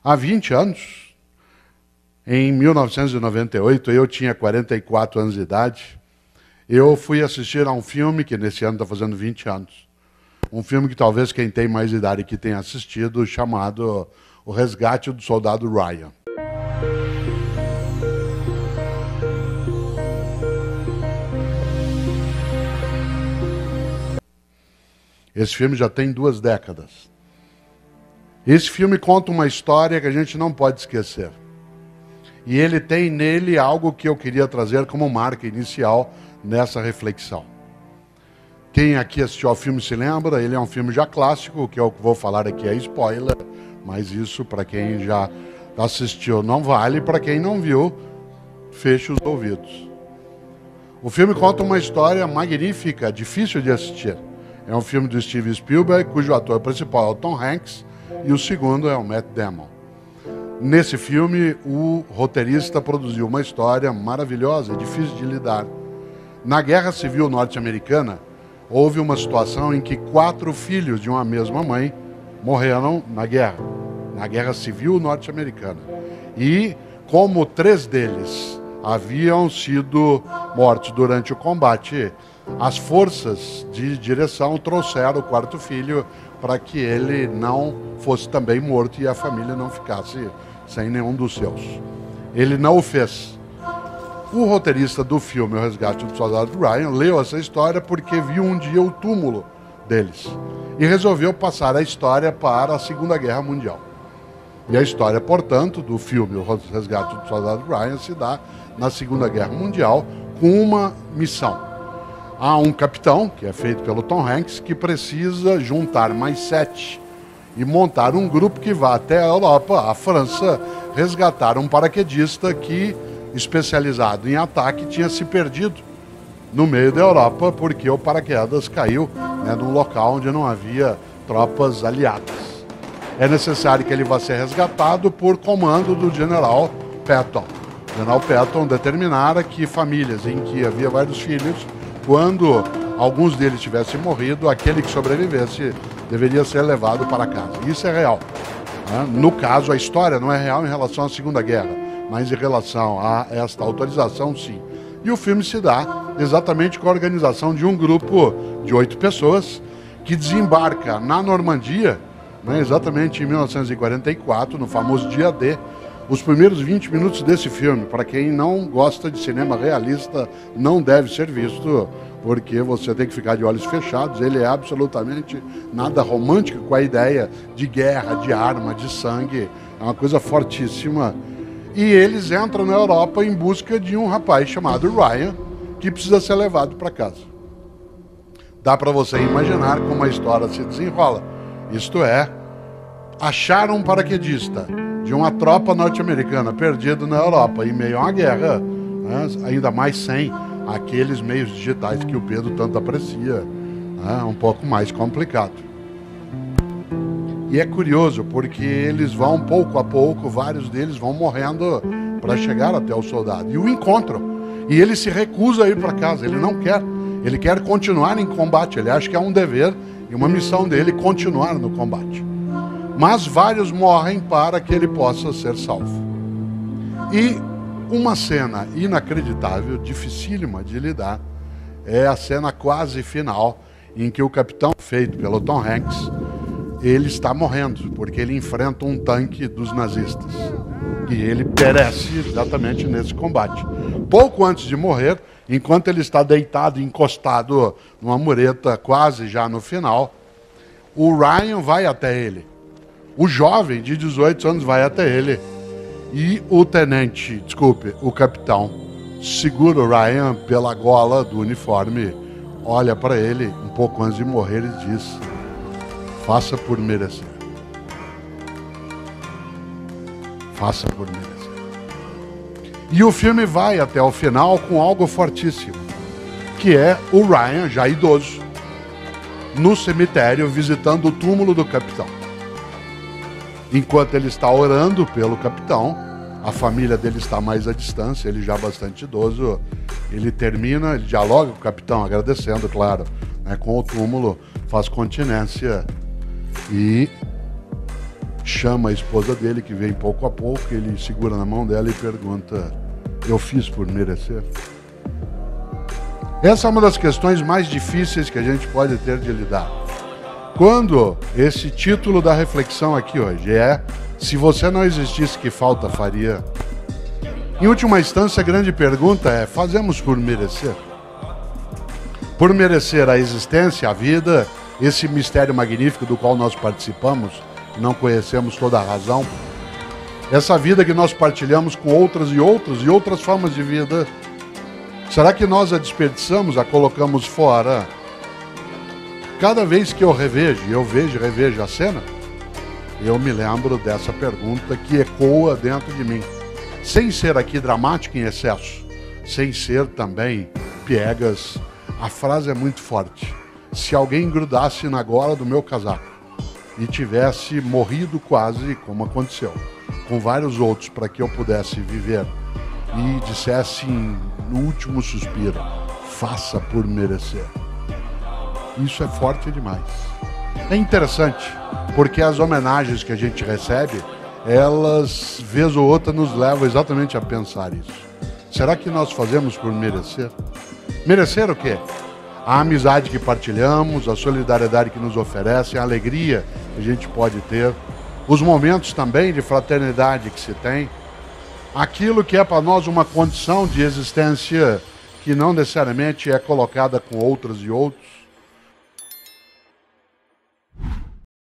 Há 20 anos, em 1998, eu tinha 44 anos de idade, eu fui assistir a um filme que nesse ano está fazendo 20 anos. Um filme que talvez quem tem mais idade que tenha assistido, chamado O Resgate do Soldado Ryan. Esse filme já tem 2 décadas. Esse filme conta uma história que a gente não pode esquecer. E ele tem nele algo que eu queria trazer como marca inicial nessa reflexão. Quem aqui assistiu ao filme se lembra, ele é um filme já clássico, o que eu vou falar aqui é spoiler, mas isso para quem já assistiu não vale, para quem não viu, feche os ouvidos. O filme conta uma história magnífica, difícil de assistir. É um filme do Steven Spielberg, cujo ator principal é o Tom Hanks, e o segundo é o Matt Damon. Nesse filme, o roteirista produziu uma história maravilhosa e difícil de lidar. Na Guerra Civil Norte-Americana, houve uma situação em que 4 filhos de uma mesma mãe morreram na Guerra Civil Norte-Americana. E como 3 deles haviam sido mortos durante o combate, as forças de direção trouxeram o 4º filho para que ele não fosse também morto e a família não ficasse sem nenhum dos seus. Ele não o fez. O roteirista do filme O Resgate do Soldado Ryan leu essa história porque viu um dia o túmulo deles e resolveu passar a história para a Segunda Guerra Mundial. E a história, portanto, do filme O Resgate do Soldado Ryan se dá na Segunda Guerra Mundial com uma missão. Há um capitão, que é feito pelo Tom Hanks, que precisa juntar mais 7 e montar um grupo que vá até a Europa, a França, resgatar um paraquedista que, especializado em ataque, tinha se perdido no meio da Europa porque o paraquedas caiu num local onde não havia tropas aliadas. É necessário que ele vá ser resgatado por comando do General Patton. O General Patton determinara que famílias em que havia vários filhos, quando alguns deles tivessem morrido, aquele que sobrevivesse deveria ser levado para casa. Isso é real. No caso, a história não é real em relação à Segunda Guerra, mas em relação a esta autorização, sim. E o filme se dá exatamente com a organização de um grupo de 8 pessoas que desembarca na Normandia, exatamente em 1944, no famoso dia D. Os primeiros 20 minutos desse filme, para quem não gosta de cinema realista, não deve ser visto, porque você tem que ficar de olhos fechados. Ele é absolutamente nada romântico com a ideia de guerra, de arma, de sangue. É uma coisa fortíssima. E eles entram na Europa em busca de um rapaz chamado Ryan, que precisa ser levado para casa. Dá para você imaginar como a história se desenrola. Isto é, achar um paraquedista de uma tropa norte-americana perdida na Europa em meio a uma guerra, ainda mais sem aqueles meios digitais que o Pedro tanto aprecia, um pouco mais complicado. E é curioso porque eles vão pouco a pouco, vários deles vão morrendo para chegar até o soldado e o encontram. E ele se recusa a ir para casa, ele não quer, ele quer continuar em combate, ele acha que é um dever e uma missão dele continuar no combate. Mas vários morrem para que ele possa ser salvo. E uma cena inacreditável, dificílima de lidar, é a cena quase final, em que o capitão, feito pelo Tom Hanks, ele está morrendo, porque ele enfrenta um tanque dos nazistas. E ele perece exatamente nesse combate. Pouco antes de morrer, enquanto ele está deitado, encostado numa mureta, quase já no final, o Ryan vai até ele. O jovem de 18 anos vai até ele e o capitão, segura o Ryan pela gola do uniforme, olha para ele um pouco antes de morrer e diz: faça por merecer. Faça por merecer. E o filme vai até o final com algo fortíssimo, que é o Ryan, já idoso, no cemitério visitando o túmulo do capitão. Enquanto ele está orando pelo capitão, a família dele está mais à distância, ele já bastante idoso, ele termina, ele dialoga com o capitão, agradecendo, claro, com o túmulo, faz continência e chama a esposa dele, que vem pouco a pouco, ele segura na mão dela e pergunta: eu fiz por merecer? Essa é uma das questões mais difíceis que a gente pode ter de lidar. Quando esse título da reflexão aqui hoje é: se você não existisse, que falta faria? Em última instância, a grande pergunta é: fazemos por merecer? Por merecer a existência, a vida, esse mistério magnífico do qual nós participamos, não conhecemos toda a razão, essa vida que nós partilhamos com outras e outras formas de vida, será que nós a desperdiçamos, a colocamos fora? Cada vez que eu revejo e revejo a cena, eu me lembro dessa pergunta que ecoa dentro de mim, sem ser aqui dramático em excesso, sem ser também piegas. A frase é muito forte: se alguém grudasse na gola do meu casaco e tivesse morrido quase, como aconteceu, com vários outros, para que eu pudesse viver, e dissesse no último suspiro: faça por merecer. Isso é forte demais. É interessante, porque as homenagens que a gente recebe, elas, vez ou outra, nos levam exatamente a pensar isso. Será que nós fazemos por merecer? Merecer o quê? A amizade que partilhamos, a solidariedade que nos oferecem, a alegria que a gente pode ter, os momentos também de fraternidade que se tem, aquilo que é para nós uma condição de existência que não necessariamente é colocada com outras e outros.